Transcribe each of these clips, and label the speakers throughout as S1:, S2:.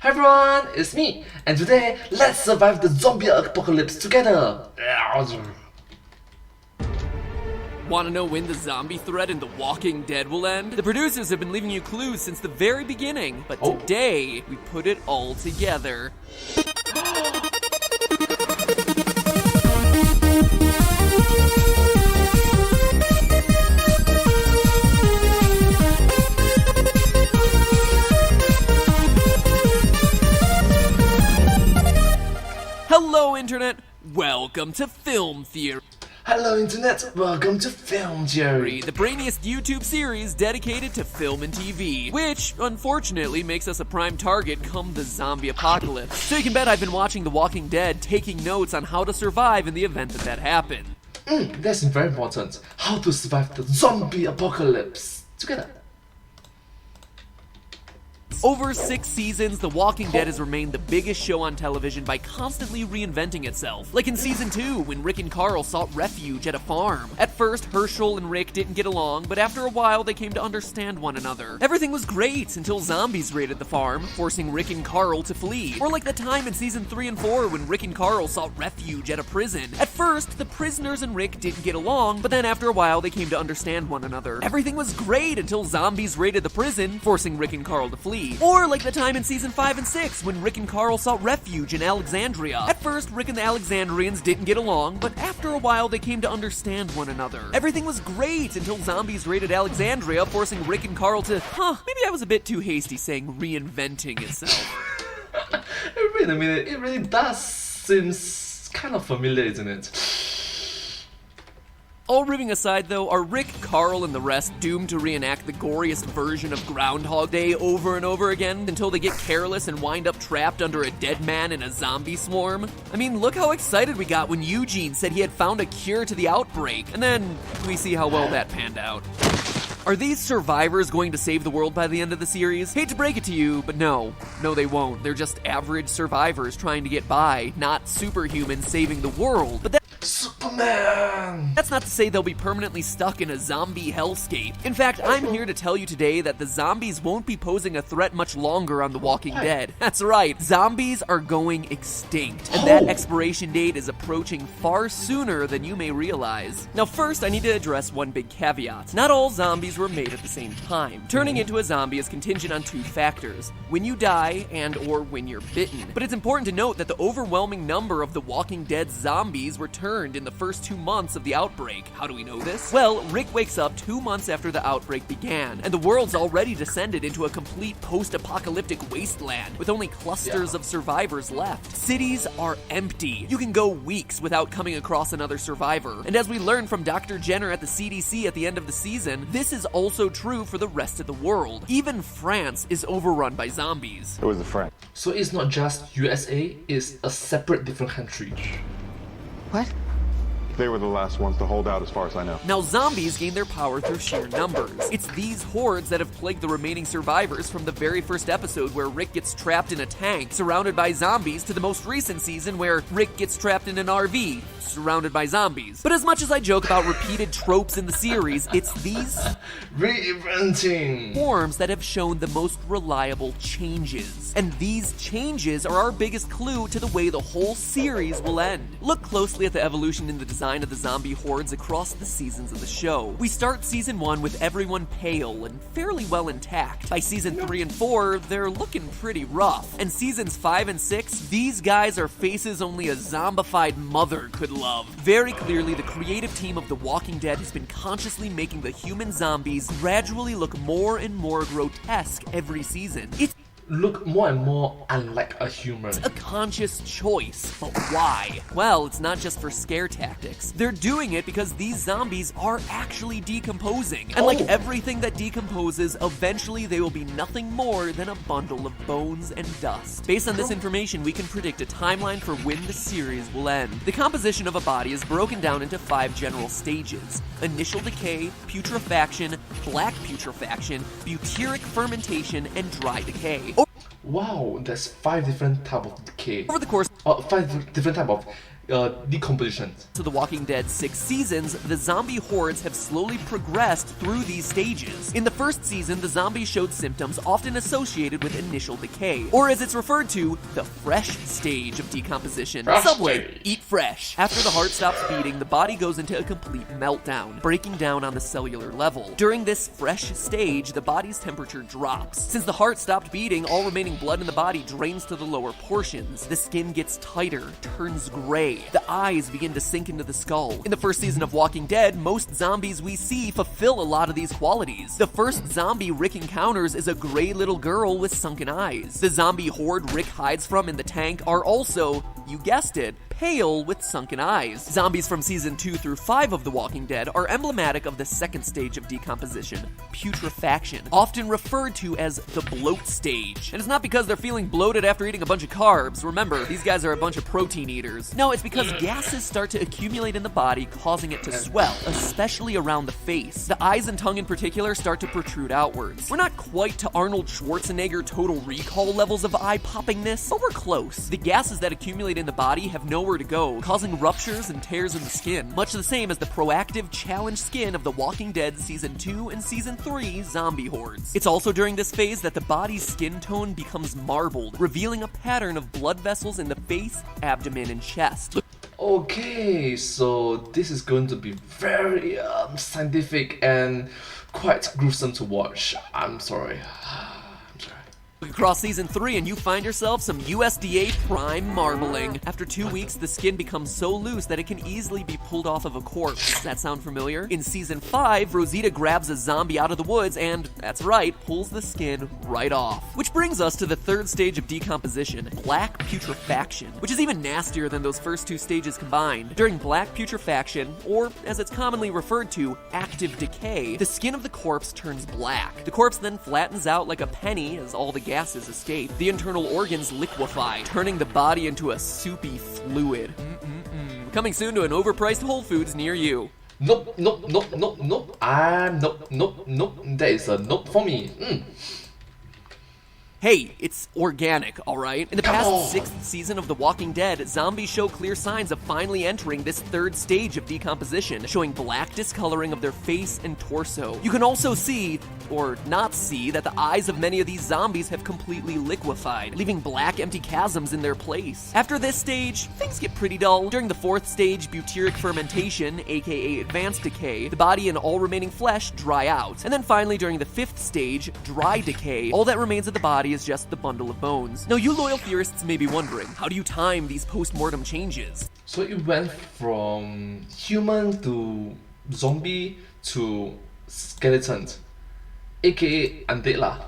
S1: Hi everyone, it's me, and today let's survive the zombie apocalypse together!
S2: Want to know when the zombie threat in The Walking Dead will end? The producers have been leaving you clues since the very beginning, but today we put it all together. Hello Internet, welcome to Film Theory.
S1: Hello Internet, welcome to Film Theory,
S2: the brainiest YouTube series dedicated to film and TV, which, unfortunately, makes us a prime target come the zombie apocalypse. So you can bet I've been watching The Walking Dead, taking notes on how to survive in the event that happened.
S1: That's very important. How to survive the zombie apocalypse together.
S2: Over 6 seasons, The Walking Dead has remained the biggest show on television by constantly reinventing itself. Like in Season 2, when Rick and Carl sought refuge at a farm. At first, Herschel and Rick didn't get along, but after a while they came to understand one another. Everything was great until zombies raided the farm, forcing Rick and Carl to flee. Or like the time in Season 3 and 4 when Rick and Carl sought refuge at a prison. At first, the prisoners and Rick didn't get along, but then after a while they came to understand one another. Everything was great until zombies raided the prison, forcing Rick and Carl to flee. Or like the time in Season 5 and 6 when Rick and Carl sought refuge in Alexandria. At first, Rick and the Alexandrians didn't get along, but after a while they came to understand one another. Everything was great until zombies raided Alexandria, forcing Rick and Carl to, maybe I was a bit too hasty saying reinventing itself.
S1: Wait a minute, it really does seem kind of familiar, isn't it?
S2: All ribbing aside though, are Rick, Carl, and the rest doomed to reenact the goriest version of Groundhog Day over and over again until they get careless and wind up trapped under a dead man in a zombie swarm? I mean, look how excited we got when Eugene said he had found a cure to the outbreak, and then we see how well that panned out. Are these survivors going to save the world by the end of the series? Hate to break it to you, but no, they won't. They're just average survivors trying to get by, not superhumans saving the world. But
S1: Superman!
S2: That's not to say they'll be permanently stuck in a zombie hellscape. In fact, I'm here to tell you today that the zombies won't be posing a threat much longer on The Walking Dead. That's right, zombies are going extinct, and that expiration date is approaching far sooner than you may realize. Now first, I need to address one big caveat. Not all zombies were made at the same time. Turning into a zombie is contingent on 2 factors: when you die and/or when you're bitten. But it's important to note that the overwhelming number of The Walking Dead zombies were turned in the first 2 months of the outbreak. How do we know this? Well, Rick wakes up 2 months after the outbreak began, and the world's already descended into a complete post-apocalyptic wasteland, with only clusters of survivors left. Cities are empty. You can go weeks without coming across another survivor. And as we learned from Dr. Jenner at the CDC at the end of the season, this is also true for the rest of the world. Even France is overrun by zombies.
S3: It was the French.
S1: So it's not just USA, it's a separate different country.
S4: What?
S3: They were the last ones to hold out as far as I know.
S2: Now, zombies gain their power through sheer numbers. It's these hordes that have plagued the remaining survivors from the very first episode where Rick gets trapped in a tank, surrounded by zombies, to the most recent season where Rick gets trapped in an RV, surrounded by zombies. But as much as I joke about repeated tropes in the series, it's these
S1: reinventing
S2: forms that have shown the most reliable changes. And these changes are our biggest clue to the way the whole series will end. Look closely at the evolution in the design of the zombie hordes across the seasons of the show. We start Season 1 with everyone pale and fairly well intact. By Season 3 and 4, they're looking pretty rough. And Seasons 5 and 6, these guys are faces only a zombified mother could love. Very clearly, the creative team of The Walking Dead has been consciously making the human zombies gradually look more and more grotesque every season. It's
S1: look more and more unlike a human.
S2: a conscious choice, but why? Well, it's not just for scare tactics. They're doing it because these zombies are actually decomposing. And like everything that decomposes, eventually they will be nothing more than a bundle of bones and dust. Based on this information, we can predict a timeline for when the series will end. The composition of a body is broken down into 5 general stages: initial decay, putrefaction, black putrefaction, butyric fermentation, and dry decay.
S1: Wow, there's 5 different types of decay.
S2: Over the course
S1: 5 different types of decomposition.
S2: To The Walking Dead 6 seasons, the zombie hordes have slowly progressed through these stages. In the first season, the zombies showed symptoms often associated with initial decay, or as it's referred to, the fresh stage of decomposition.
S1: Fresh
S2: Subway,
S1: stage.
S2: eat fresh. After the heart stops beating, the body goes into a complete meltdown, breaking down on the cellular level. During this fresh stage, the body's temperature drops. Since the heart stopped beating, all remaining blood in the body drains to the lower portions. The skin gets tighter, turns gray. The eyes begin to sink into the skull. In the first season of Walking Dead, most zombies we see fulfill a lot of these qualities. The first zombie Rick encounters is a gray little girl with sunken eyes. The zombie horde Rick hides from in the tank are also, you guessed it, pale with sunken eyes. Zombies from season 2 through 5 of The Walking Dead are emblematic of the second stage of decomposition, putrefaction, often referred to as the bloat stage. And it's not because they're feeling bloated after eating a bunch of carbs. Remember, these guys are a bunch of protein eaters. No, it's because gases start to accumulate in the body, causing it to swell, especially around the face. The eyes and tongue in particular start to protrude outwards. We're not quite to Arnold Schwarzenegger Total Recall levels of eye-poppingness, but we're close. The gases that accumulate in the body have nowhere to go, causing ruptures and tears in the skin, much the same as the proactive challenge skin of The Walking Dead Season 2 and Season 3 zombie hordes. It's also during this phase that the body's skin tone becomes marbled, revealing a pattern of blood vessels in the face, abdomen, and chest.
S1: Okay, so this is going to be very scientific and quite gruesome to watch. I'm sorry.
S2: Look across season 3 and you find yourself some USDA prime marbling. After 2 weeks, the skin becomes so loose that it can easily be pulled off of a corpse. Does that sound familiar? In season 5, Rosita grabs a zombie out of the woods and, that's right, pulls the skin right off. Which brings us to the third stage of decomposition, black putrefaction, which is even nastier than those first 2 stages combined. During black putrefaction, or as it's commonly referred to, active decay, the skin of the corpse turns black. The corpse then flattens out like a penny as all the gases escape. The internal organs liquefy, turning the body into a soupy fluid. Coming soon to an overpriced Whole Foods near you.
S1: Nope. Nope. That is a nope for me.
S2: Hey, it's organic, alright? In the past 6th season of The Walking Dead, zombies show clear signs of finally entering this third stage of decomposition, showing black discoloring of their face and torso. You can also see, or not see, that the eyes of many of these zombies have completely liquefied, leaving black empty chasms in their place. After this stage, things get pretty dull. During the 4th stage, butyric fermentation, aka advanced decay, the body and all remaining flesh dry out. And then finally, during the 5th stage, dry decay, all that remains of the body is just the bundle of bones. Now, you loyal theorists may be wondering, how do you time these post-mortem changes?
S1: So it went from human to zombie to skeleton, aka undead lah.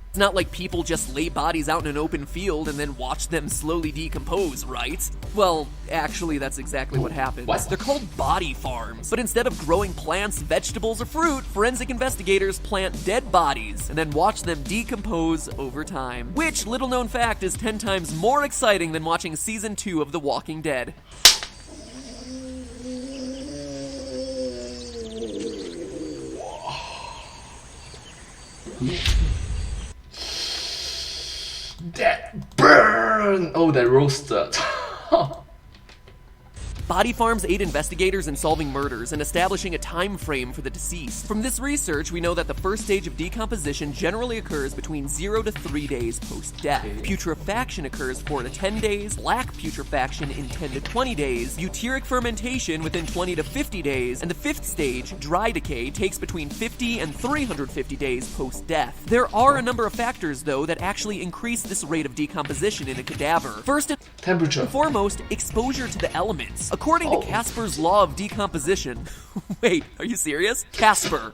S2: It's not like people just lay bodies out in an open field and then watch them slowly decompose, right? Well, actually, that's exactly what happens.
S1: What?
S2: They're called body farms. But instead of growing plants, vegetables, or fruit, forensic investigators plant dead bodies and then watch them decompose over time. Which, little known fact, is 10 times more exciting than watching Season 2 of The Walking Dead.
S1: That burn! Oh, that roasted.
S2: Body farms aid investigators in solving murders and establishing a time frame for the deceased. From this research, we know that the first stage of decomposition generally occurs between 0 to 3 days post-death. Putrefaction occurs 4 to 10 days, black putrefaction in 10 to 20 days, butyric fermentation within 20 to 50 days, and the 5th stage, dry decay, takes between 50 and 350 days post-death. There are a number of factors, though, that actually increase this rate of decomposition in a cadaver. First and
S1: Temperature.
S2: foremost, exposure to the elements. According to Casper's law of decomposition, wait, are you serious? Casper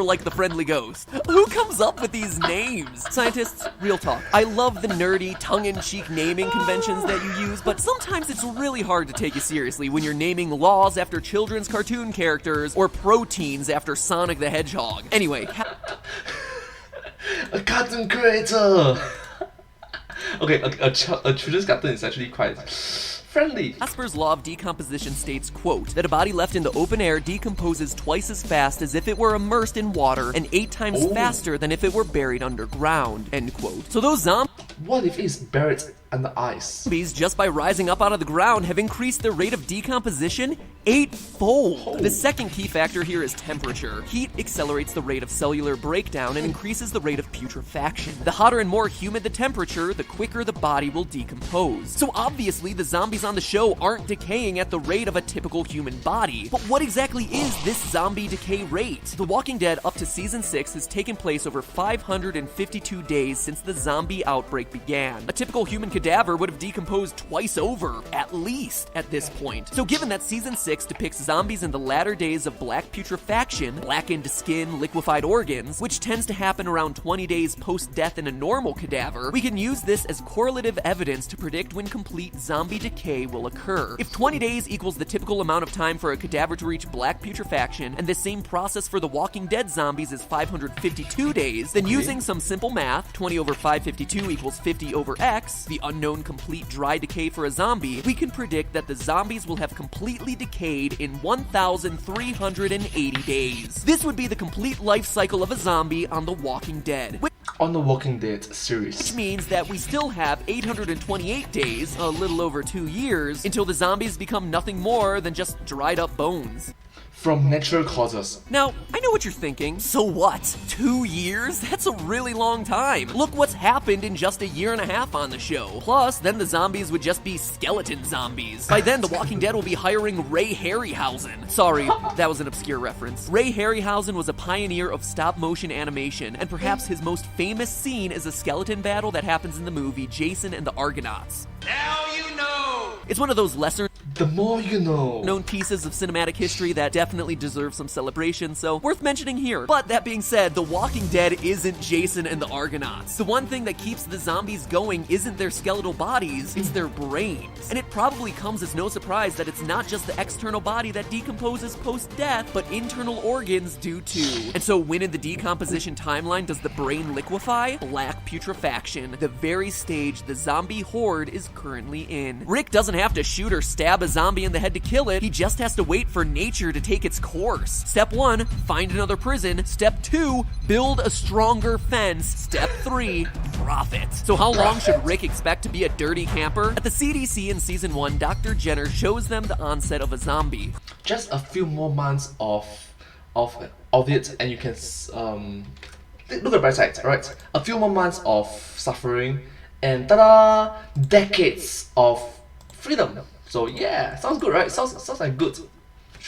S2: like the friendly ghost. Who comes up with these names? Scientists, real talk. I love the nerdy, tongue-in-cheek naming conventions that you use, but sometimes it's really hard to take you seriously when you're naming laws after children's cartoon characters or proteins after Sonic the Hedgehog. Anyway,
S1: A cartoon creator. Okay, a children's cartoon is actually quite friendly.
S2: Casper's law of decomposition states, quote, that a body left in the open air decomposes twice as fast as if it were immersed in water and 8 times faster than if it were buried underground, end quote. So those zombies
S1: What if it's buried under ice?
S2: Zombies, just by rising up out of the ground, have increased their rate of decomposition 8-fold. The second key factor here is temperature. Heat accelerates the rate of cellular breakdown and increases the rate of putrefaction. The hotter and more humid the temperature, the quicker the body will decompose. So obviously, the zombies on the show aren't decaying at the rate of a typical human body. But what exactly is this zombie decay rate? The Walking Dead up to season 6 has taken place over 552 days since the zombie outbreak began. A typical human cadaver would have decomposed twice over, at least, at this point. So given that season 6 depicts zombies in the latter days of black putrefaction, blackened skin, liquefied organs, which tends to happen around 20 days post-death in a normal cadaver, we can use this as correlative evidence to predict when complete zombie decay will occur. If 20 days equals the typical amount of time for a cadaver to reach black putrefaction, and the same process for the Walking Dead zombies is 552 days, then using some simple math, 20 over 552 equals 50 over x, the unknown complete dry decay for a zombie, we can predict that the zombies will have completely decayed in 1,380 days. This would be the complete life cycle of a zombie on The Walking Dead.
S1: On the Walking Dead series.
S2: Which means that we still have 828 days, a little over 2 years, until the zombies become nothing more than just dried up bones.
S1: From natural causes.
S2: Now, I know what you're thinking. So what? 2 years? That's a really long time. Look what's happened in just a year and a half on the show. Plus, then the zombies would just be skeleton zombies. By then, The Walking Dead will be hiring Ray Harryhausen. Sorry, that was an obscure reference. Ray Harryhausen was a pioneer of stop-motion animation, and perhaps his most famous scene is a skeleton battle that happens in the movie Jason and the Argonauts.
S4: Now you know!
S2: It's one of those lesser
S1: The more you know.
S2: known pieces of cinematic history that definitely deserve some celebration, so worth mentioning here. But that being said, The Walking Dead isn't Jason and the Argonauts. The one thing that keeps the zombies going isn't their skeletal bodies, it's their brains. And it probably comes as no surprise that it's not just the external body that decomposes post-death, but internal organs do too. And so when in the decomposition timeline does the brain liquefy? Black putrefaction, the very stage the zombie horde is currently in. Rick doesn't have to shoot or stab a zombie in the head to kill it, he just has to wait for nature to take its course. Step 1, find another prison. Step 2, build a stronger fence. Step 3, profit. So how long should Rick expect to be a dirty camper? At the CDC in season 1, Dr. Jenner shows them the onset of a zombie.
S1: Just a few more months of it, and you can look at the bright side, right? A few more months of suffering, and ta-da! Decades of freedom. So yeah, sounds good, right? Sounds like good.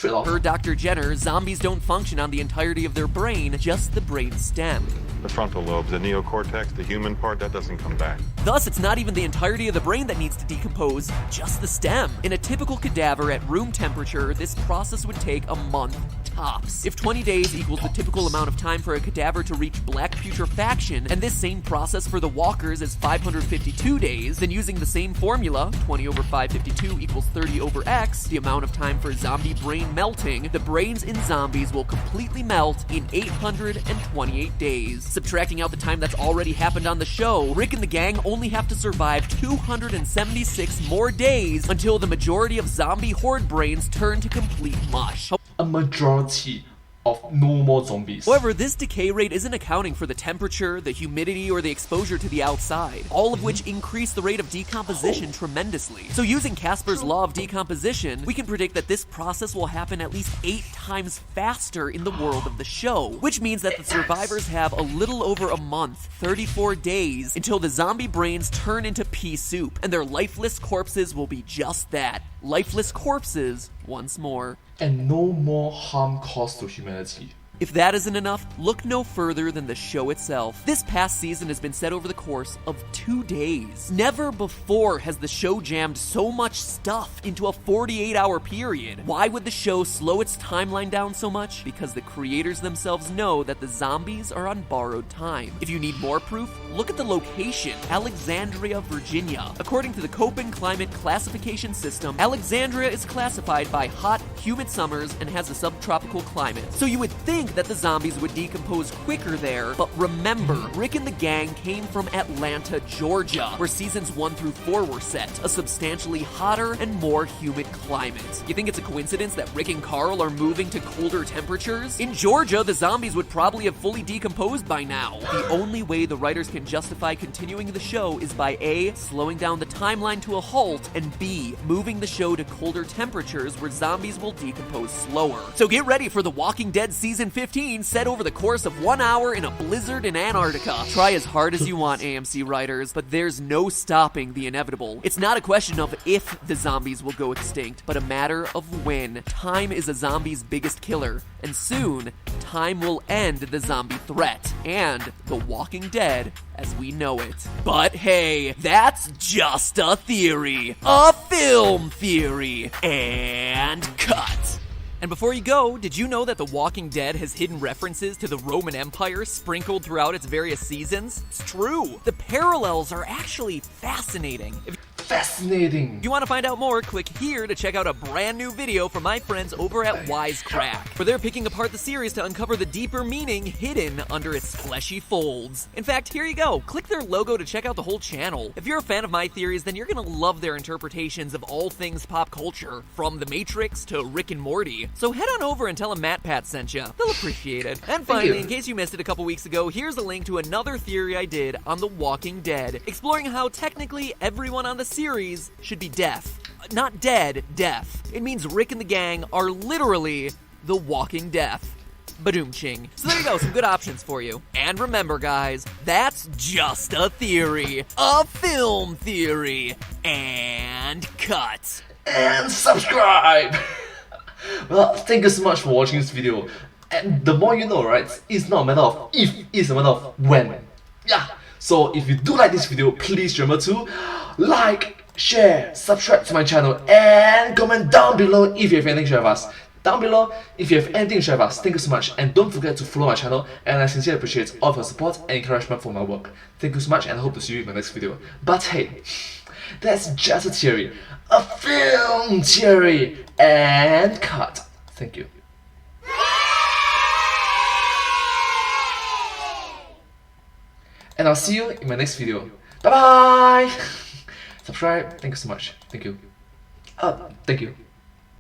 S2: Per Dr. Jenner, zombies don't function on the entirety of their brain, just the brain stem.
S3: The frontal lobes, the neocortex, the human part, that doesn't come back.
S2: Thus, it's not even the entirety of the brain that needs to decompose, just the stem. In a typical cadaver at room temperature, this process would take a month tops. If 20 days equals the typical amount of time for a cadaver to reach black putrefaction, and this same process for the walkers is 552 days, then using the same formula, 20 over 552 equals 30 over x, the amount of time for zombie brain melting, the brains in zombies will completely melt in 828 days. Subtracting out the time that's already happened on the show, Rick and the gang only have to survive 276 more days until the majority of zombie horde brains turn to complete mush.
S1: A majority of no more zombies.
S2: However, this decay rate isn't accounting for the temperature, the humidity, or the exposure to the outside, all of which increase the rate of decomposition tremendously. So using Casper's law of decomposition, we can predict that this process will happen at least 8 times faster in the world of the show, which means that the survivors have a little over a month, 34 days, until the zombie brains turn into pea soup, and their lifeless corpses will be just that. Lifeless corpses once more.
S1: And no more harm caused to humanity.
S2: If that isn't enough, look no further than the show itself. This past season has been set over the course of 2 days. Never before has the show jammed so much stuff into a 48-hour period. Why would the show slow its timeline down so much? Because the creators themselves know that the zombies are on borrowed time. If you need more proof, look at the location, Alexandria, Virginia. According to the Köppen climate classification system, Alexandria is classified by hot, humid summers and has a subtropical climate. So you would think think that the zombies would decompose quicker there, but remember, Rick and the gang came from Atlanta, Georgia, where seasons 1 through 4 were set, a substantially hotter and more humid climate. You think it's a coincidence that Rick and Carl are moving to colder temperatures? In Georgia, the zombies would probably have fully decomposed by now. The only way the writers can justify continuing the show is by A, slowing down the timeline to a halt, and B, moving the show to colder temperatures where zombies will decompose slower. So get ready for The Walking Dead Season 15 set over the course of 1 hour in a blizzard in Antarctica. Try as hard as you want, AMC writers, but there's no stopping the inevitable. It's not a question of if the zombies will go extinct, but a matter of when. Time is a zombie's biggest killer, and soon, time will end the zombie threat and The Walking Dead as we know it. But hey, that's just a theory. A film theory. And cut. And before you go, did you know that The Walking Dead has hidden references to the Roman Empire sprinkled throughout its various seasons? It's true. The parallels are actually fascinating.
S1: Fascinating.
S2: If you want to find out more, click here to check out a brand new video from my friends over at Wisecrack, where they're picking apart the series to uncover the deeper meaning hidden under its fleshy folds. In fact, here you go. Click their logo to check out the whole channel. If you're a fan of my theories, then you're gonna love their interpretations of all things pop culture, from The Matrix to Rick and Morty. So head on over and tell them Matt Pat sent you. They'll appreciate it. And finally, in case you missed it a couple weeks ago, here's a link to another theory I did on The Walking Dead, exploring how technically everyone on the series should be deaf. Not dead, deaf. It means Rick and the gang are literally the walking deaf. Badoom-ching. So there you go, some good options for you. And remember, guys, that's just a theory. A film theory. And cut.
S1: And subscribe! Well, thank you so much for watching this video. And the more you know, right? It's not a matter of if, it's a matter of when. Yeah. So if you do like this video, please remember to like, share, subscribe to my channel, and comment down below if you have anything to share with us. Down below if you have anything to share with us. Thank you so much, and don't forget to follow my channel, and I sincerely appreciate all of your support and encouragement for my work. Thank you so much, and I hope to see you in my next video. But hey, that's just a theory. A film theory. And cut. Thank you. And I'll see you in my next video. Bye bye! Subscribe. Thank you so much. Thank you. Thank you.